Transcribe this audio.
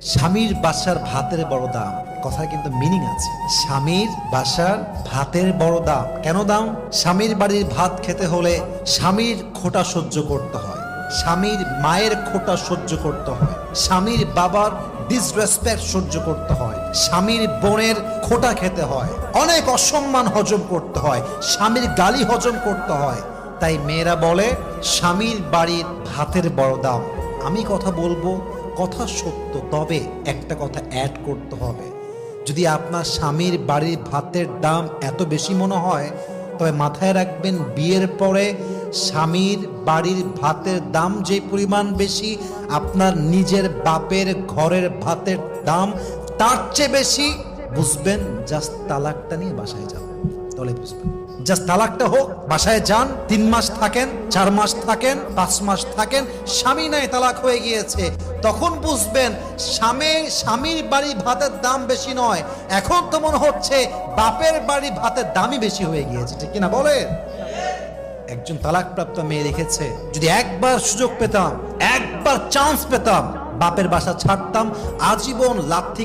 স্বামীর বাসার ভাতের বড় দাম, কথা কিন্তু মিনিং আছে। স্বামীর বাসার ভাতের বড় দাম। কেন দাম? স্বামীর বাড়ির ভাত খেতে হলে স্বামীর খোঁটা সহ্য করতে হয়, স্বামীর মায়ের খোঁটা সহ্য করতে হয়, স্বামীর বাবার ডিসরেসপেক্ট সহ্য করতে হয়, স্বামীর বোনের খোঁটা খেতে হয়, অনেক অসম্মান হজম করতে হয়, স্বামীর গালি হজম করতে হয়। তাই মেয়েরা বলে স্বামীর বাড়ির ভাতের বড় দাম। আমি কথা বলবো, কথা সত্য, তবে একটা কথা অ্যাড করতে হবে। যদি আপনার স্বামীর বাড়ির ভাতের দাম এত বেশি মনে হয়, তবে মাথায় রাখবেন বিয়ের পরে স্বামীর বাড়ির ভাতের দাম যে পরিমাণ বেশি, আপনার নিজের বাপের ঘরের ভাতের দাম তার চেয়ে বেশি। বুঝবেন, জাস্ট তালাকটা নিয়ে বাসায় যাবেন, তাহলে বুঝবেন। জাস্ট তালাকটা হোক, বাসায় যান, 3 মাস থাকেন, 4 মাস থাকেন, 5 মাস থাকেন, স্বামী নাই তালাক হয়ে গিয়েছে, তখন বুঝবেন স্বামীর বাড়ি ভাতের দাম বেশি নয়, এখন তো মনে হচ্ছে বাপের বাড়ি ভাতের দামই বেশি হয়ে গিয়েছে। ঠিক কিনা বলেন? একজন তালাকপ্রাপ্ত মেয়ে লিখেছে, যদি একবার সুযোগ পেতাম, একবার চান্স পেতাম, বাপের বাসা ছাড়তাম, আজীবন লাথি